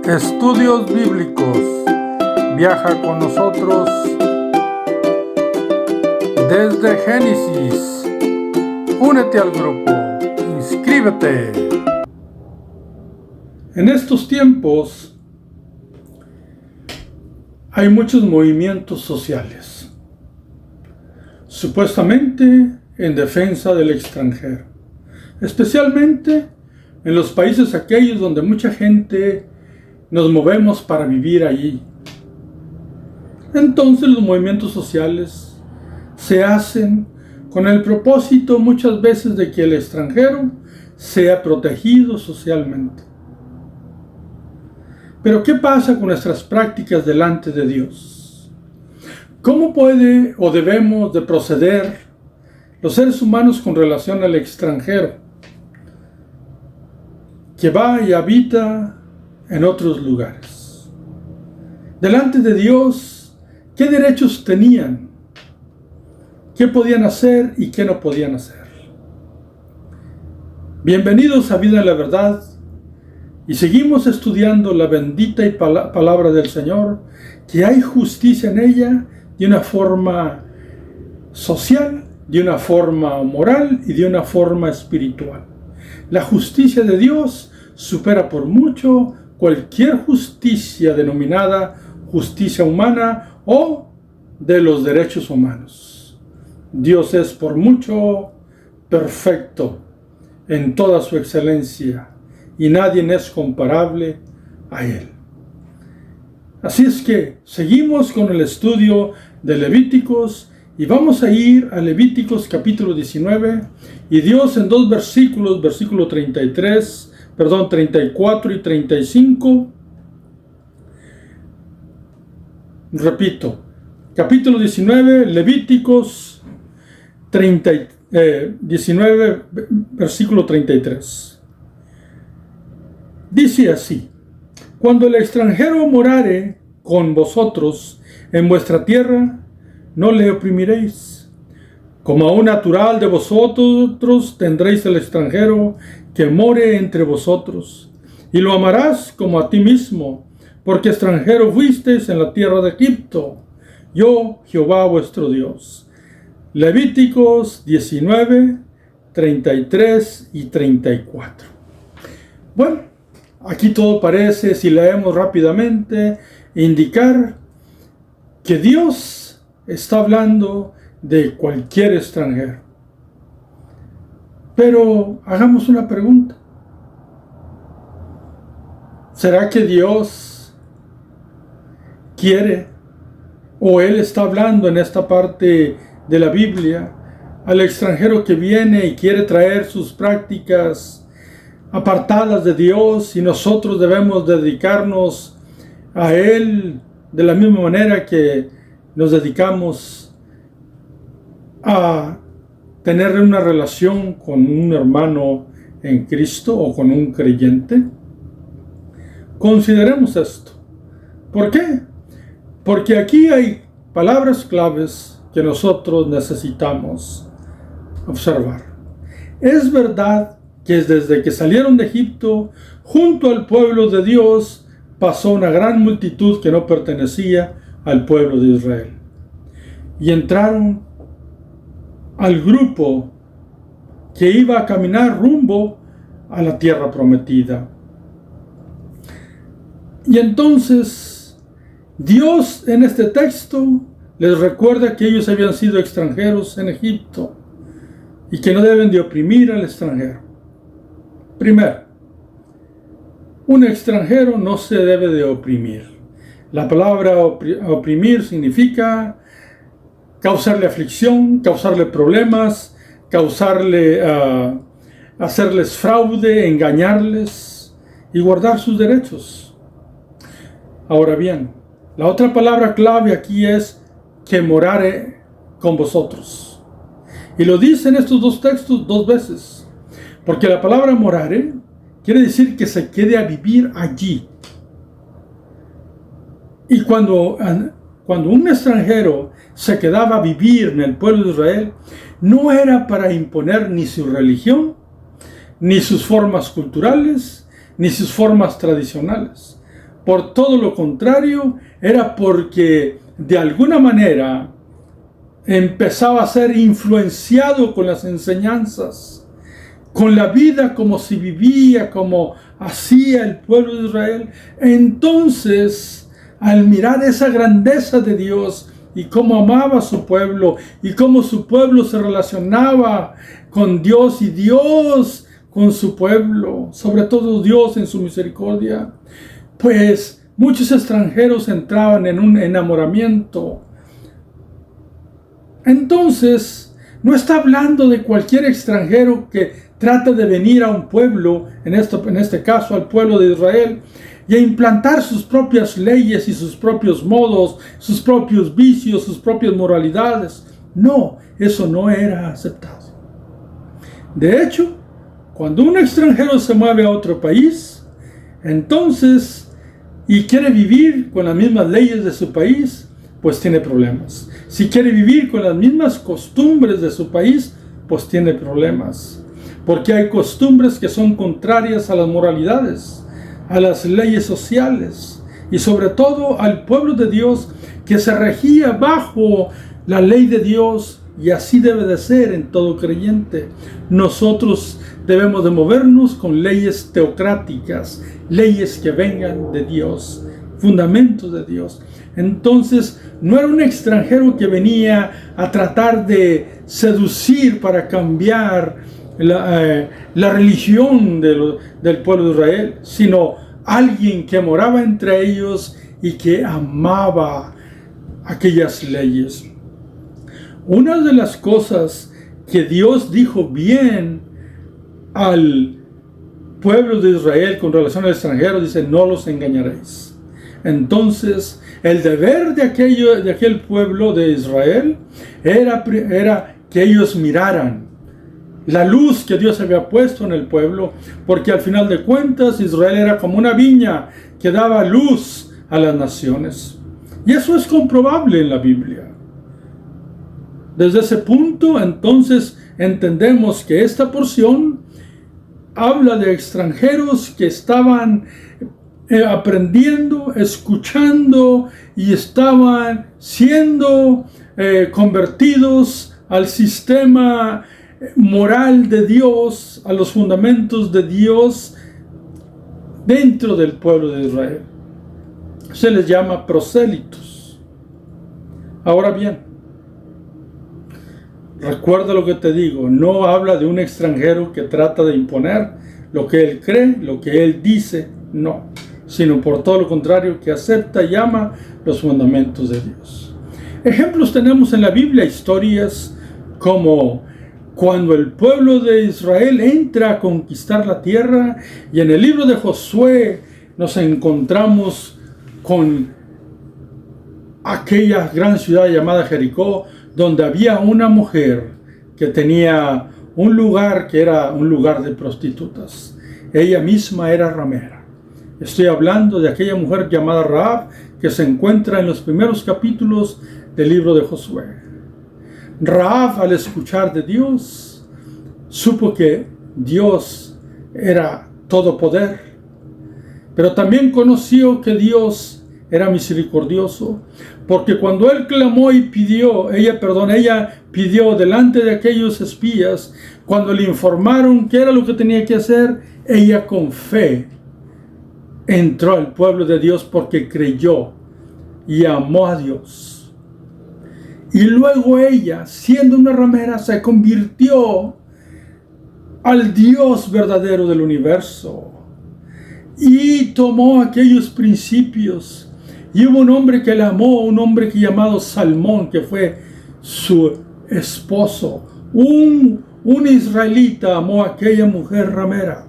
Estudios Bíblicos. Viaja con nosotros desde Génesis. Únete al grupo. Inscríbete. En estos tiempos hay muchos movimientos sociales, supuestamente en defensa del extranjero, especialmente en los países aquellos donde mucha gente nos movemos para vivir allí. Entonces los movimientos sociales se hacen con el propósito muchas veces de que el extranjero sea protegido socialmente. Pero ¿qué pasa con nuestras prácticas delante de Dios? ¿Cómo puede o debemos de proceder los seres humanos con relación al extranjero que va y habita en otros lugares? Delante de Dios, ¿qué derechos tenían? ¿Qué podían hacer y qué no podían hacer? Bienvenidos a Vida en la Verdad, y seguimos estudiando la bendita y palabra del Señor, que hay justicia en ella de una forma social, de una forma moral y de una forma espiritual. La justicia de Dios supera por mucho cualquier justicia denominada justicia humana o de los derechos humanos. Dios es por mucho perfecto en toda su excelencia y nadie es comparable a Él. Así es que seguimos con el estudio de Levíticos y vamos a ir a Levíticos capítulo 19 y Dios en dos versículos, versículo 34 y 35. Repito, capítulo 19, Levíticos 19, versículo 33. Dice así: cuando el extranjero morare con vosotros en vuestra tierra, no le oprimiréis. Como a un natural de vosotros tendréis el extranjero que more entre vosotros, y lo amarás como a ti mismo, porque extranjero fuisteis en la tierra de Egipto, yo Jehová vuestro Dios. Levíticos 19, 33 y 34. Bueno, aquí todo parece, si leemos rápidamente, indicar que Dios está hablando de cualquier extranjero. Pero hagamos una pregunta. ¿Será que Dios quiere, o Él está hablando en esta parte de la Biblia, al extranjero que viene y quiere traer sus prácticas apartadas de Dios, y nosotros debemos dedicarnos a Él de la misma manera que nos dedicamos a tener una relación con un hermano en Cristo o con un creyente? Consideremos esto. ¿Por qué? Porque aquí hay palabras claves que nosotros necesitamos observar. Es verdad que desde que salieron de Egipto, junto al pueblo de Dios, pasó una gran multitud que no pertenecía al pueblo de Israel. Y entraron al grupo que iba a caminar rumbo a la tierra prometida. Y entonces Dios en este texto les recuerda que ellos habían sido extranjeros en Egipto y que no deben de oprimir al extranjero. Primero, un extranjero no se debe de oprimir. La palabra oprimir significa causarle aflicción, causarle problemas, hacerles fraude, engañarles y guardar sus derechos. Ahora bien, la otra palabra clave aquí es que morare con vosotros. Y lo dice en estos dos textos dos veces. Porque la palabra morare quiere decir que se quede a vivir allí. Y cuando un extranjero se quedaba a vivir en el pueblo de Israel, no era para imponer ni su religión, ni sus formas culturales, ni sus formas tradicionales. Por todo lo contrario, era porque de alguna manera empezaba a ser influenciado con las enseñanzas, con la vida como se vivía, como hacía el pueblo de Israel. Entonces, al mirar esa grandeza de Dios y cómo amaba a su pueblo y cómo su pueblo se relacionaba con Dios y Dios con su pueblo, sobre todo Dios en su misericordia, pues muchos extranjeros entraban en un enamoramiento. Entonces, no está hablando de cualquier extranjero que trata de venir a un pueblo, en este caso al pueblo de Israel, y a implantar sus propias leyes y sus propios modos, sus propios vicios, sus propias moralidades. No, eso no era aceptado. De hecho, cuando un extranjero se mueve a otro país, entonces, y quiere vivir con las mismas leyes de su país, pues tiene problemas. Si quiere vivir con las mismas costumbres de su país, pues tiene problemas. Porque hay costumbres que son contrarias a las moralidades, a las leyes sociales y sobre todo al pueblo de Dios que se regía bajo la ley de Dios, y así debe de ser en todo creyente. Nosotros debemos de movernos con leyes teocráticas, leyes que vengan de Dios, fundamentos de Dios. Entonces, no era un extranjero que venía a tratar de seducir para cambiar la religión del pueblo de Israel, sino alguien que moraba entre ellos y que amaba aquellas leyes. Una de las cosas que Dios dijo bien al pueblo de Israel con relación al extranjero, dice: no los engañaréis. Entonces, el deber de aquel pueblo de Israel era que ellos miraran la luz que Dios había puesto en el pueblo, porque al final de cuentas Israel era como una viña que daba luz a las naciones. Y eso es comprobable en la Biblia. Desde ese punto, entonces, entendemos que esta porción habla de extranjeros que estaban aprendiendo, escuchando y estaban siendo convertidos al sistema moral de Dios, a los fundamentos de Dios dentro del pueblo de Israel. Se les llama prosélitos. Ahora bien, recuerda lo que te digo, no habla de un extranjero que trata de imponer lo que él cree, lo que él dice, no, sino por todo lo contrario, que acepta y ama los fundamentos de Dios. Ejemplos tenemos en la Biblia, historias como cuando el pueblo de Israel entra a conquistar la tierra, y en el libro de Josué nos encontramos con aquella gran ciudad llamada Jericó, donde había una mujer que tenía un lugar que era un lugar de prostitutas. Ella misma era ramera. Estoy hablando de aquella mujer llamada Rahab, que se encuentra en los primeros capítulos del libro de Josué. Rahab, al escuchar de Dios, supo que Dios era todo poder, pero también conoció que Dios era misericordioso, porque cuando él clamó y ella pidió delante de aquellos espías, cuando le informaron qué era lo que tenía que hacer, ella con fe entró al pueblo de Dios porque creyó y amó a Dios. Y luego ella, siendo una ramera, se convirtió al Dios verdadero del universo y tomó aquellos principios. Y hubo un hombre que la amó, un hombre llamado Salmón, que fue su esposo. Un israelita amó a aquella mujer ramera.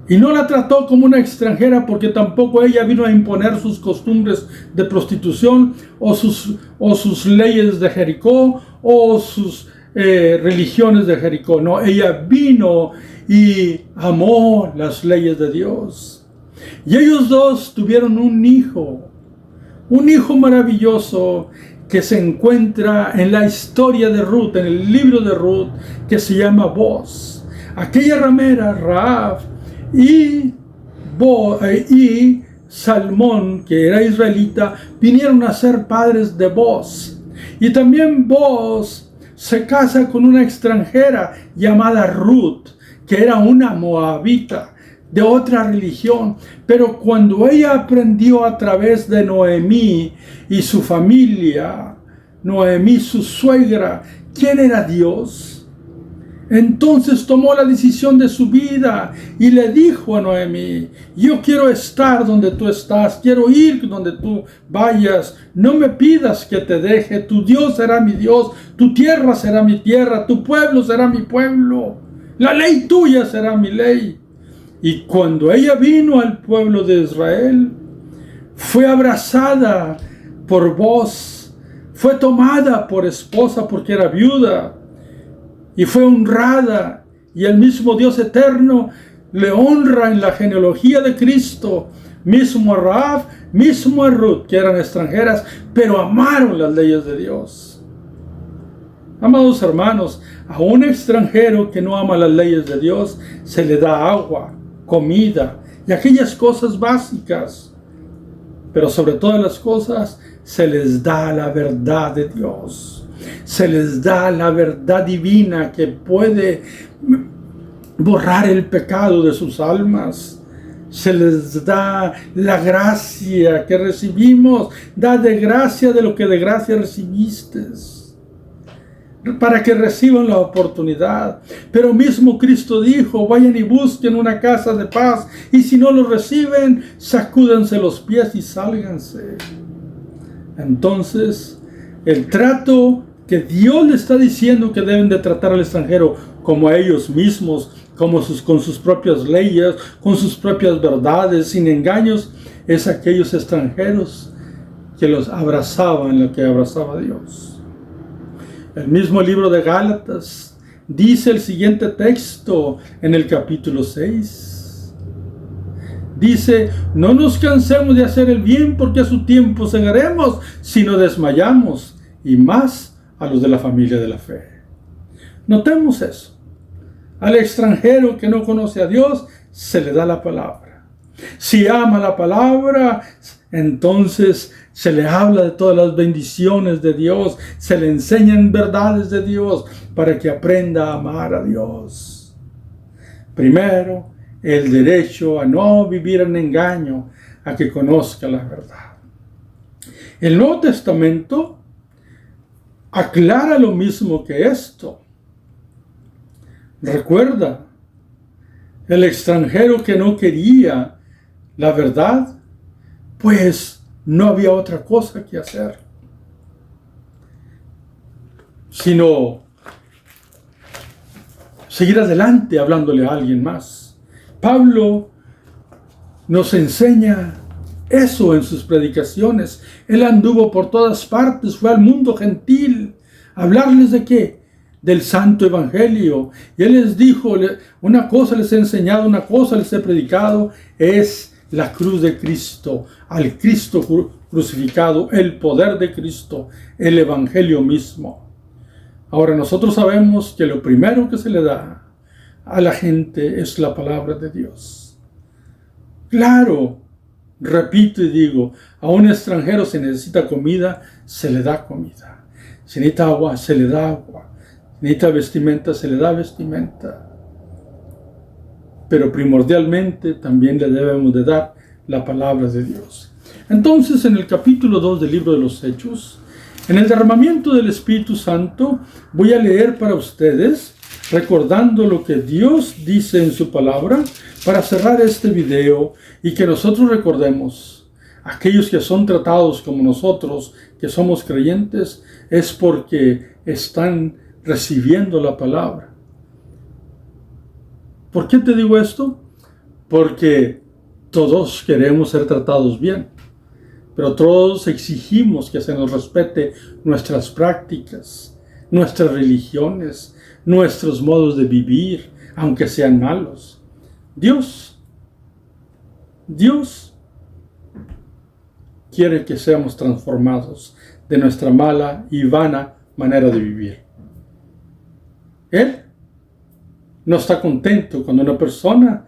Y no la trató como una extranjera, porque tampoco ella vino a imponer sus costumbres de prostitución o sus leyes de Jericó o sus religiones de Jericó. No, ella vino y amó las leyes de Dios. Y ellos dos tuvieron un hijo maravilloso que se encuentra en la historia de Ruth, en el libro de Ruth, que se llama Boaz. Aquella ramera, Rahab, y Salmón, que era israelita, vinieron a ser padres de Booz. Y también Booz se casa con una extranjera llamada Ruth, que era una moabita de otra religión. Pero cuando ella aprendió a través de Noemí y su familia, Noemí, su suegra, quién era Dios, entonces tomó la decisión de su vida y le dijo a Noemí: yo quiero estar donde tú estás, quiero ir donde tú vayas, no me pidas que te deje, tu Dios será mi Dios, tu tierra será mi tierra, tu pueblo será mi pueblo, la ley tuya será mi ley. Y cuando ella vino al pueblo de Israel, fue abrazada por Booz, fue tomada por esposa porque era viuda, y fue honrada, y el mismo Dios eterno le honra en la genealogía de Cristo, mismo a Rahab, mismo a Ruth, que eran extranjeras, pero amaron las leyes de Dios. Amados hermanos, a un extranjero que no ama las leyes de Dios, se le da agua, comida y aquellas cosas básicas, pero sobre todas las cosas, se les da la verdad de Dios. Se les da la verdad divina que puede borrar el pecado de sus almas. Se les da la gracia que recibimos. Da de gracia de lo que de gracia recibiste, para que reciban la oportunidad. Pero mismo Cristo dijo: vayan y busquen una casa de paz, y si no lo reciben, sacúdanse los pies y sálganse. Entonces, el trato que Dios le está diciendo que deben de tratar al extranjero como a ellos mismos, con sus propias leyes, con sus propias verdades, sin engaños, es aquellos extranjeros que los abrazaban, lo que abrazaba Dios. El mismo libro de Gálatas dice el siguiente texto en el capítulo 6. Dice: no nos cansemos de hacer el bien, porque a su tiempo segaremos si no desmayamos, y más a los de la familia de la fe. Notemos eso. Al extranjero que no conoce a Dios, se le da la palabra. Si ama la palabra, entonces se le habla de todas las bendiciones de Dios, se le enseñan verdades de Dios para que aprenda a amar a Dios. Primero, el derecho a no vivir en engaño, a que conozca la verdad. El Nuevo Testamento aclara lo mismo que esto. Recuerda, el extranjero que no quería la verdad, pues no había otra cosa que hacer, sino seguir adelante hablándole a alguien más. Pablo nos enseña eso en sus predicaciones. Él anduvo por todas partes, fue al mundo gentil. ¿Hablarles de qué? Del santo evangelio. Y él les dijo: una cosa les he enseñado, una cosa les he predicado, es la cruz de Cristo, al Cristo crucificado, el poder de Cristo, el evangelio mismo. Ahora, nosotros sabemos que lo primero que se le da a la gente es la palabra de Dios. Claro, repito y digo, a un extranjero se necesita comida, se le da comida. Si necesita agua, se le da agua. Si necesita vestimenta, se le da vestimenta. Pero primordialmente también le debemos de dar la palabra de Dios. Entonces, en el capítulo 2 del libro de los Hechos, en el derramamiento del Espíritu Santo, voy a leer para ustedes, recordando lo que Dios dice en su palabra, para cerrar este video y que nosotros recordemos: aquellos que son tratados como nosotros, que somos creyentes, es porque están recibiendo la palabra. ¿Por qué te digo esto? Porque todos queremos ser tratados bien, pero todos exigimos que se nos respete nuestras prácticas, nuestras religiones, nuestros modos de vivir, aunque sean malos. Dios quiere que seamos transformados de nuestra mala y vana manera de vivir. Él no está contento cuando una persona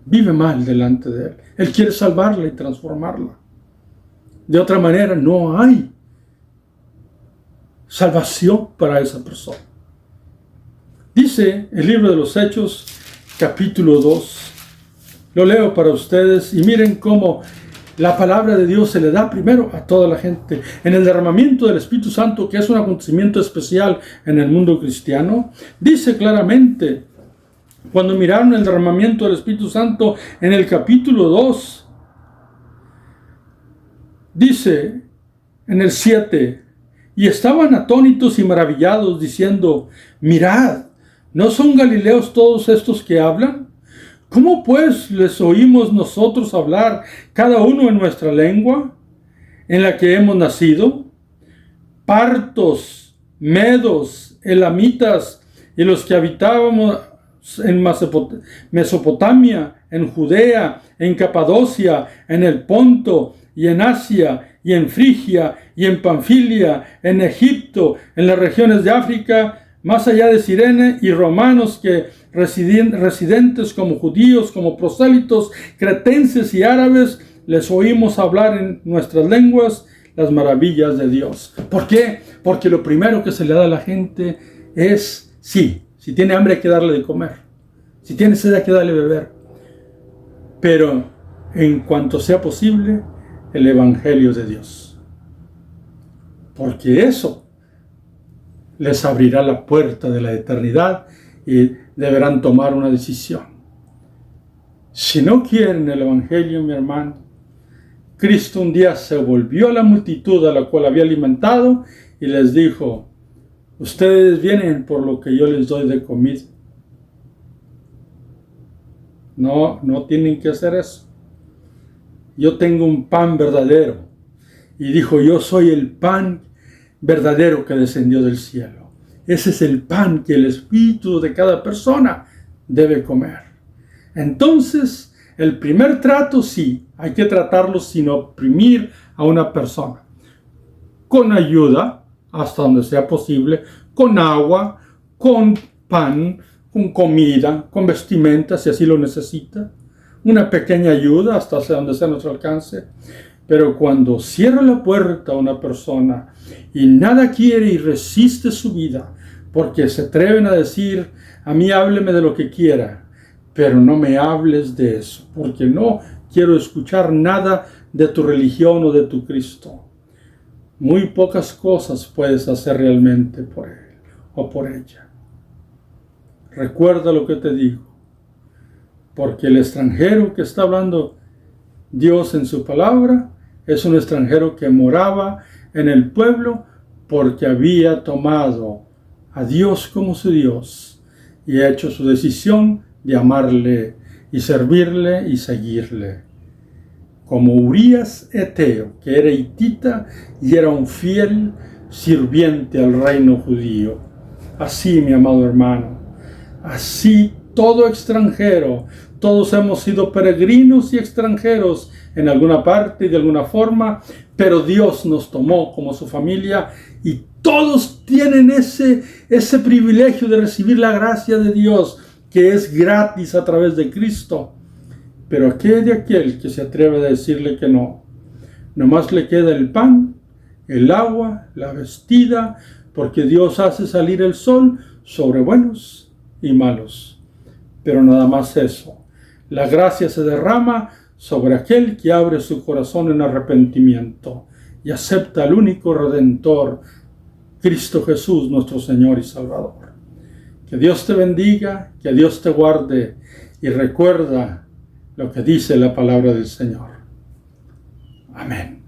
vive mal delante de Él. Él quiere salvarla y transformarla. De otra manera, no hay salvación para esa persona. Dice el libro de los Hechos, capítulo 2. Lo leo para ustedes y miren cómo la palabra de Dios se le da primero a toda la gente. En el derramamiento del Espíritu Santo, que es un acontecimiento especial en el mundo cristiano, dice claramente, cuando miraron el derramamiento del Espíritu Santo en el capítulo 2, dice en el 7, y estaban atónitos y maravillados, diciendo, mirad, ¿no son galileos todos estos que hablan? ¿Cómo pues les oímos nosotros hablar, cada uno en nuestra lengua, en la que hemos nacido? Partos, medos, elamitas, y los que habitábamos en Mesopotamia, en Judea, en Capadocia, en el Ponto, y en Asia, y en Frigia, y en Panfilia, en Egipto, en las regiones de África, más allá de Cirene, y romanos que residentes como judíos, como prosélitos, cretenses y árabes, les oímos hablar en nuestras lenguas las maravillas de Dios. ¿Por qué? Porque lo primero que se le da a la gente es, sí, si tiene hambre hay que darle de comer, si tiene sed hay que darle de beber, pero en cuanto sea posible, el Evangelio de Dios. Porque eso les abrirá la puerta de la eternidad y deberán tomar una decisión. Si no quieren el Evangelio, mi hermano, Cristo un día se volvió a la multitud a la cual había alimentado y les dijo, ustedes vienen por lo que yo les doy de comida. No tienen que hacer eso. Yo tengo un pan verdadero. Y dijo, yo soy el pan verdadero que descendió del cielo. Ese es el pan que el espíritu de cada persona debe comer. Entonces, el primer trato, sí, hay que tratarlo sin oprimir a una persona. Con ayuda, hasta donde sea posible, con agua, con pan, con comida, con vestimenta, si así lo necesita. Una pequeña ayuda hasta donde sea nuestro alcance. Pero cuando cierra la puerta a una persona y nada quiere y resiste su vida, porque se atreven a decir, a mí hábleme de lo que quiera, pero no me hables de eso, porque no quiero escuchar nada de tu religión o de tu Cristo. Muy pocas cosas puedes hacer realmente por él o por ella. Recuerda lo que te digo, porque el extranjero que está hablando Dios en su palabra es un extranjero que moraba en el pueblo porque había tomado a Dios como su Dios y ha hecho su decisión de amarle y servirle y seguirle. Como Urías Eteo, que era hitita y era un fiel sirviente al reino judío. Así, mi amado hermano, así todo extranjero, todos hemos sido peregrinos y extranjeros en alguna parte y de alguna forma, pero Dios nos tomó como su familia y todos tienen ese privilegio de recibir la gracia de Dios, que es gratis a través de Cristo. Pero aquel que se atreve a decirle que no, nomás le queda el pan, el agua, la vestida, porque Dios hace salir el sol sobre buenos y malos. Pero nada más eso. La gracia se derrama sobre aquel que abre su corazón en arrepentimiento y acepta al único Redentor, Cristo Jesús, nuestro Señor y Salvador. Que Dios te bendiga, que Dios te guarde y recuerda lo que dice la palabra del Señor. Amén.